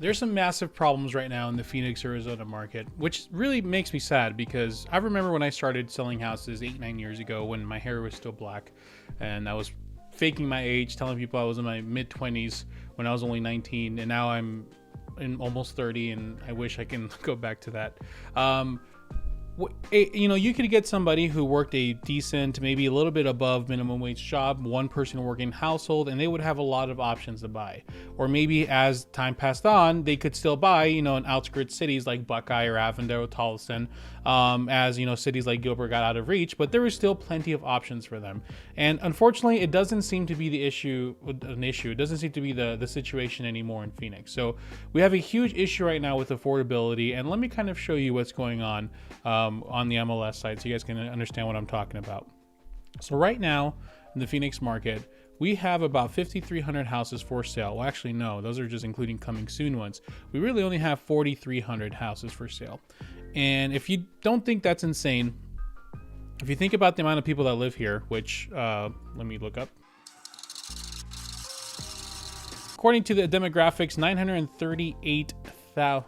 There's some massive problems right now in the Phoenix, Arizona market, which really makes me sad because I remember when I started selling houses 8-9 years ago when my hair was still black and I was faking my age, telling people I was in my mid 20s when I was only 19, and now I'm in almost 30, and I wish I can go back to that. You know, you could get somebody who worked a decent, maybe a little bit above minimum wage job, one person working household, and they would have a lot of options to buy. Or maybe as time passed on, they could still buy, you know, in outskirts cities like Buckeye or Avondale, Tolleson, as, you know, cities like Gilbert got out of reach, but there was still plenty of options for them. And unfortunately, it doesn't seem to be an issue. It doesn't seem to be the situation anymore in Phoenix. So we have a huge issue right now with affordability, and let me kind of show you what's going on the MLS side so you guys can understand what I'm talking about. So right now in the Phoenix market, we have about 5,300 houses for sale. Well, actually, no, those are just including coming soon ones. We really only have 4,300 houses for sale. And if you don't think that's insane, if you think about the amount of people that live here, which let me look up. According to the demographics, 938,000.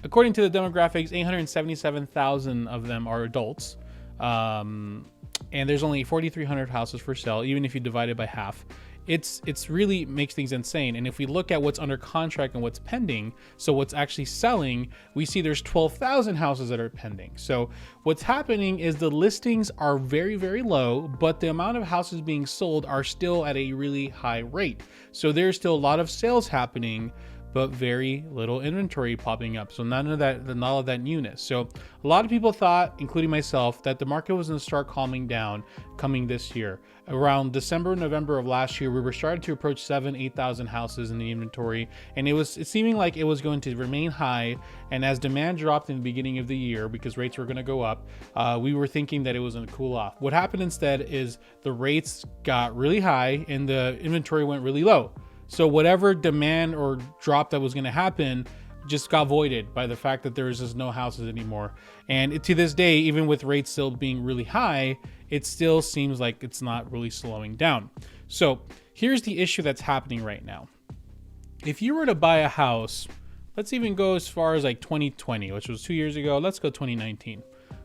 According to the demographics, 877,000 of them are adults. And there's only 4,300 houses for sale, even if you divide it by half. It's really makes things insane. And if we look at what's under contract and what's pending, so what's actually selling, we see there's 12,000 houses that are pending. So what's happening is the listings are very, very low, but the amount of houses being sold are still at a really high rate. So there's still a lot of sales happening, but very little inventory popping up. So none of that newness. So a lot of people thought, including myself, that the market was gonna start calming down coming this year. Around December, November of last year, we were starting to approach 8,000 houses in the inventory. And it's seeming like it was going to remain high. And as demand dropped in the beginning of the year, because rates were gonna go up, we were thinking that it was gonna cool off. What happened instead is the rates got really high and the inventory went really low. So whatever demand or drop that was going to happen just got voided by the fact that there is just no houses anymore. And to this day, even with rates still being really high, it still seems like it's not really slowing down. So here's the issue that's happening right now. If you were to buy a house, let's even go as far as like 2020, which was 2 years ago. Let's go 2019.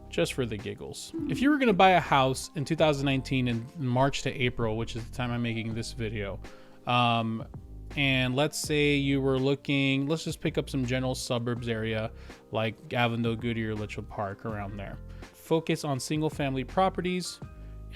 Just for the giggles. If you were going to buy a house in 2019 in March to April, which is the time I'm making this video, and let's say you were looking, let's just pick up some general suburbs area like Avondale, Goodyear, Litchfield Park, around there. Focus on single family properties,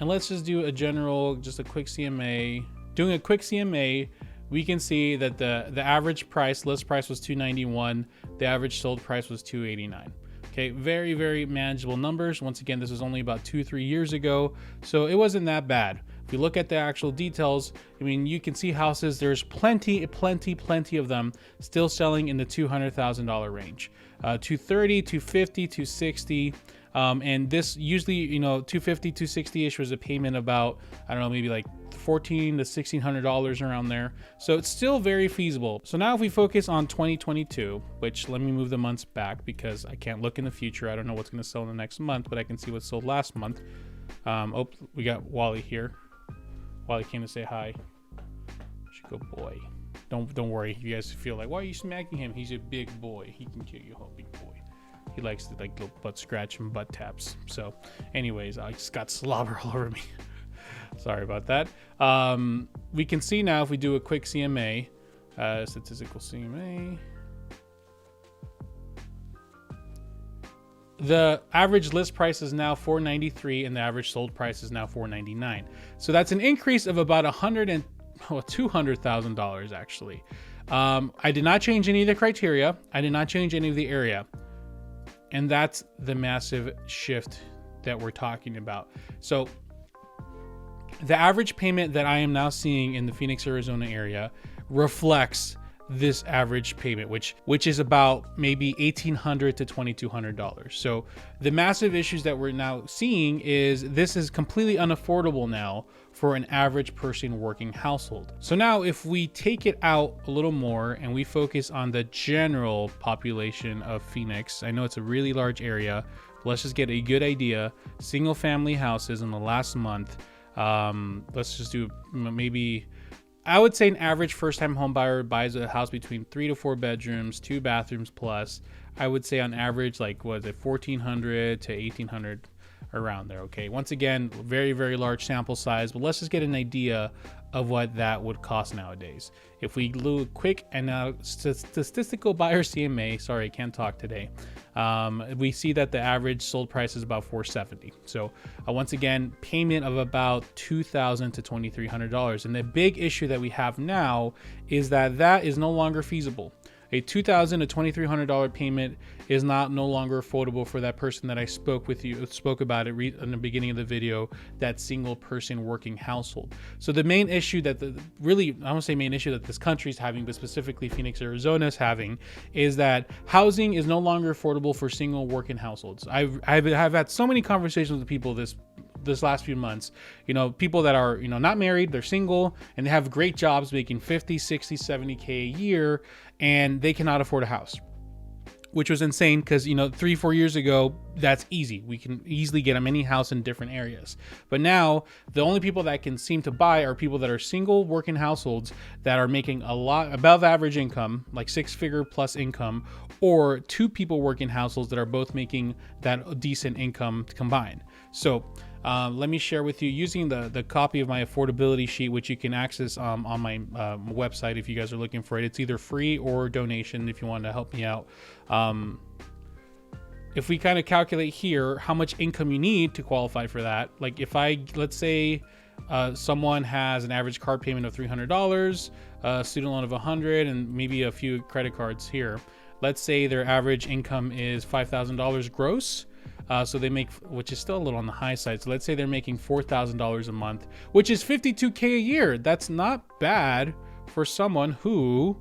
and let's just do a quick CMA. Doing a quick CMA, we can see that the average price, list price was $291. The average sold price was $289. Okay, very, very manageable numbers. Once again, this was only about 2-3 years ago, so it wasn't that bad. If you look at the actual details, I mean, you can see houses, there's plenty of them still selling in the $200,000 range. 230, 250, 260. And this usually, you know, 250, 260-ish was a payment about, I don't know, maybe like $1,400 to $1,600 around there. So it's still very feasible. So now if we focus on 2022, which let me move the months back because I can't look in the future. I don't know what's going to sell in the next month, but I can see what sold last month. Oh, we got Wally here. Wally came to say hi. Good boy. Don't worry. You guys feel like, why are you smacking him? He's a big boy. He can kill you, oh, big boy. He likes to like little butt scratch and butt taps. So anyways, I just got slobber all over me. Sorry about that. We can see now if we do a quick CMA, statistical CMA, the average list price is now $493 and the average sold price is now $499. So that's an increase of about $200,000 actually. I did not change any of the criteria. I did not change any of the area. And that's the massive shift that we're talking about. So the average payment that I am now seeing in the Phoenix, Arizona area reflects this average payment, which is about maybe $1,800 to $2,200. So the massive issues that we're now seeing is this is completely unaffordable now for an average person working household. So now if we take it out a little more and we focus on the general population of Phoenix, I know it's a really large area, but let's just get a good idea. Single family houses in the last month, let's just do maybe I would say an average first-time home buyer buys a house between 3 to 4 bedrooms, 2 bathrooms plus. I would say on average, like, was it 1,400 to 1,800, around there. Okay. Once again, very, very large sample size, but let's just get an idea of what that would cost nowadays. If we do a quick and statistical buyer CMA, sorry, I can't talk today. We see that the average sold price is about $470. So once again, payment of about $2,000 to $2,300. And the big issue that we have now is that that is no longer feasible. A $2,000 to $2,300 payment is no longer affordable for that person that I spoke about it in the beginning of the video, that single person working household. So the main issue that I won't say main issue that this country is having, but specifically Phoenix, Arizona is having, is that housing is no longer affordable for single working households. I've had so many conversations with people this last few months, people that are, not married, they're single, and they have great jobs making 50, 60, 70K a year, and they cannot afford a house, which was insane because, 3-4 years ago, that's easy. We can easily get them any house in different areas. But now the only people that can seem to buy are people that are single working households that are making a lot above average income, like 6-figure plus income, or 2 people working households that are both making that decent income combined. So let me share with you using the copy of my affordability sheet, which you can access on my website if you guys are looking for it. It's either free or donation if you want to help me out. If we kind of calculate here how much income you need to qualify for that, like let's say someone has an average card payment of $300, a student loan of $100, and maybe a few credit cards here. Let's say their average income is $5,000 gross. So they make, which is still a little on the high side. So let's say they're making $4,000 a month, which is $52K a year. That's not bad for someone who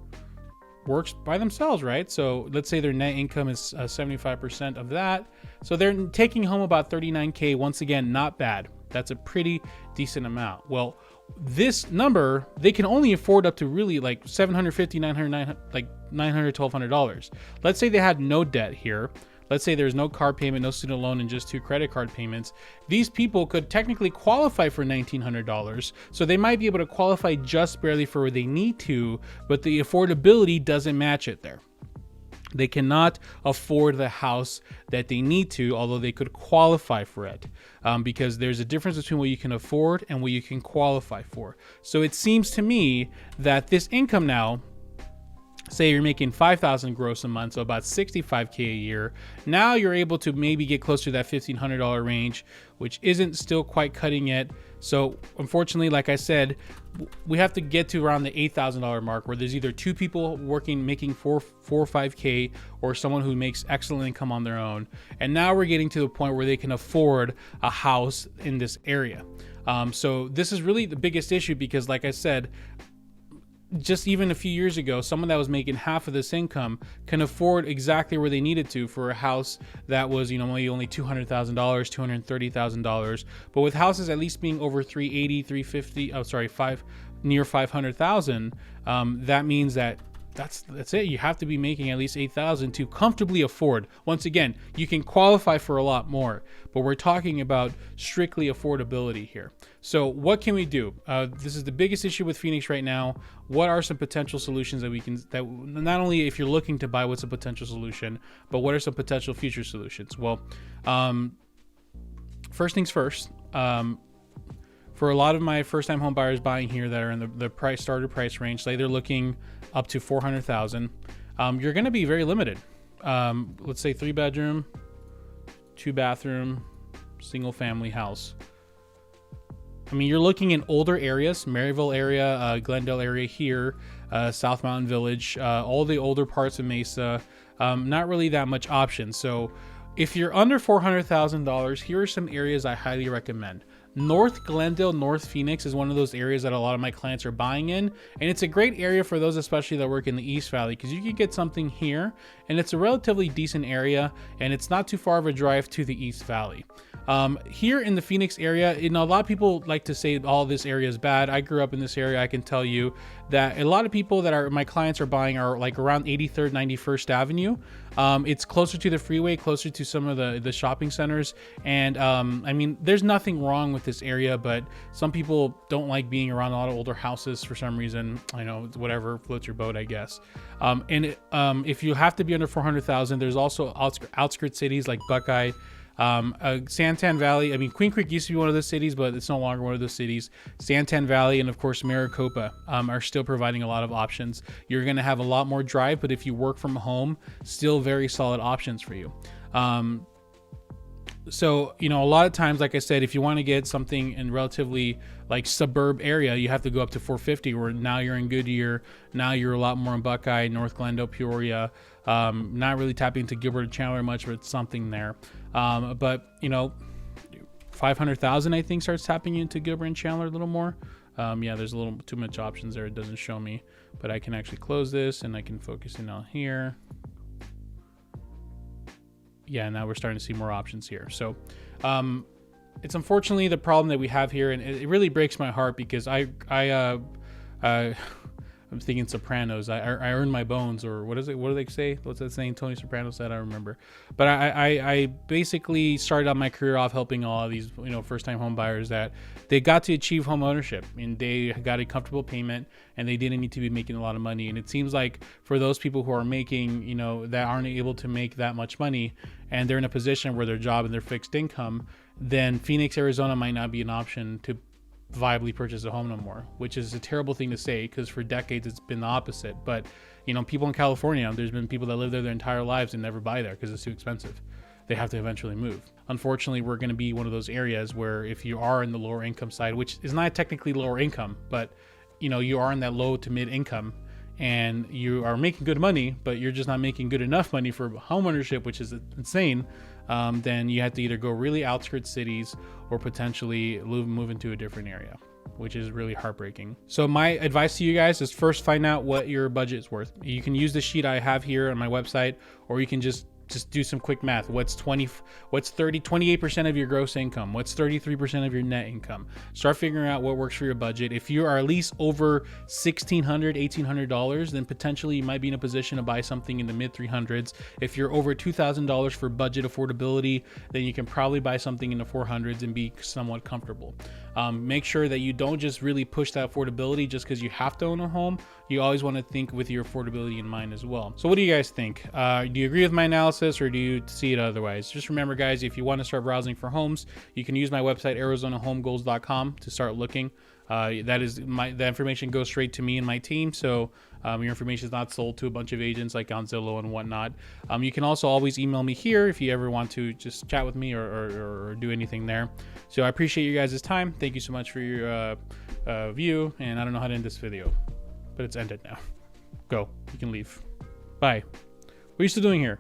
works by themselves, right? So let's say their net income is 75% of that. So they're taking home about $39K. Once again, not bad. That's a pretty decent amount. Well, this number, they can only afford up to really like $750, $900, like $900, $1,200. Let's say they had no debt here. Let's say there's no car payment, no student loan, and just 2 credit card payments. These people could technically qualify for $1,900. So they might be able to qualify just barely for where they need to, but the affordability doesn't match it there. They cannot afford the house that they need to, although they could qualify for it, because there's a difference between what you can afford and what you can qualify for. So it seems to me that this income now, say you're making $5,000 gross a month, so about $65K a year. Now you're able to maybe get closer to that $1,500 range, which isn't still quite cutting it. So unfortunately, like I said, we have to get to around the $8,000 mark, where there's either 2 people working, making 4 or 5K, or someone who makes excellent income on their own. And now we're getting to the point where they can afford a house in this area. So this is really the biggest issue, because like I said, just even a few years ago, someone that was making half of this income can afford exactly where they needed to for a house that was, maybe only $200,000, $230,000. But with houses at least being over 380, 350, near 500,000, that means that's it. You have to be making at least $8,000 to comfortably afford. Once again, you can qualify for a lot more, but we're talking about strictly affordability here. So what can we do? This is the biggest issue with Phoenix right now. What are some potential solutions that not only if you're looking to buy, what's a potential solution, but what are some potential future solutions? Well, first things first, for a lot of my first-time home buyers buying here that are in the starter price range, say they're looking up to $400,000, you're going to be very limited. Let's say 3-bedroom, 2-bathroom, single-family house. I mean, you're looking in older areas, Maryville area, Glendale area here, South Mountain Village, all the older parts of Mesa. Not really that much option. So if you're under $400,000, here are some areas I highly recommend. North Glendale, North Phoenix is one of those areas that a lot of my clients are buying in, and it's a great area for those especially that work in the East Valley, because you can get something here and it's a relatively decent area and it's not too far of a drive to the East Valley. Here in the Phoenix area, a lot of people like to say all this area is bad. I grew up in this area. I can tell you that a lot of people that are my clients are buying are like around 83rd, 91st Avenue. It's closer to the freeway, closer to some of the shopping centers. And I mean, there's nothing wrong with this area, but some people don't like being around a lot of older houses for some reason. I know, whatever floats your boat, I guess. If you have to be under 400,000, there's also outskirts cities like Buckeye, Santan Valley. I mean, Queen Creek used to be one of those cities, but it's no longer one of those cities. Santan Valley and of course Maricopa are still providing a lot of options. You're going to have a lot more drive, but if you work from home, still very solid options for you. So, a lot of times, like I said, if you want to get something in relatively like suburb area, you have to go up to 450, where now you're in Goodyear. Now you're a lot more in Buckeye, North Glendale, Peoria. Not really tapping into Gilbert and Chandler much, but it's something there. But 500,000, I think, starts tapping you into Gilbert and Chandler a little more. Yeah, there's a little too much options there. It doesn't show me, but I can actually close this and I can focus in on here. Yeah, now we're starting to see more options here. So it's unfortunately the problem that we have here, and it really breaks my heart because I'm thinking Sopranos. I earned my bones, or what is it? What do they say? What's that saying Tony Soprano said? I don't remember. But I basically started out my career off helping all of these first-time home buyers that they got to achieve home ownership and they got a comfortable payment and they didn't need to be making a lot of money. And it seems like for those people who are making that aren't able to make that much money and they're in a position where their job and their fixed income, then Phoenix, Arizona might not be an option to viably purchase a home no more, which is a terrible thing to say because for decades it's been the opposite. But people in California, there's been people that live there their entire lives and never buy there because it's too expensive. They have to eventually move. Unfortunately, we're going to be one of those areas where if you are in the lower income side, which is not technically lower income, but you are in that low to mid income and you are making good money, but you're just not making good enough money for home ownership, which is insane. Then you have to either go really outskirts cities or potentially move into a different area, which is really heartbreaking. So my advice to you guys is first find out what your budget is worth. You can use the sheet I have here on my website, or you can just do some quick math. What's 28% of your gross income? What's 33% of your net income? Start figuring out what works for your budget. If you are at least over $1,600, $1,800, then potentially you might be in a position to buy something in the mid 300s. If you're over $2,000 for budget affordability, then you can probably buy something in the 400s and be somewhat comfortable. Make sure that you don't just really push that affordability just because you have to own a home. You always want to think with your affordability in mind as well. So what do you guys think? Do you agree with my analysis or do you see it otherwise? Just remember, guys, if you want to start browsing for homes, you can use my website, arizonahomegoals.com, to start looking. That information goes straight to me and my team. So your information is not sold to a bunch of agents like on Zillow and whatnot. You can also always email me here if you ever want to just chat with me or do anything there. So I appreciate you guys' time. Thank you so much for your view. And I don't know how to end this video, but it's ended now. Go. You can leave. Bye. What are you still doing here?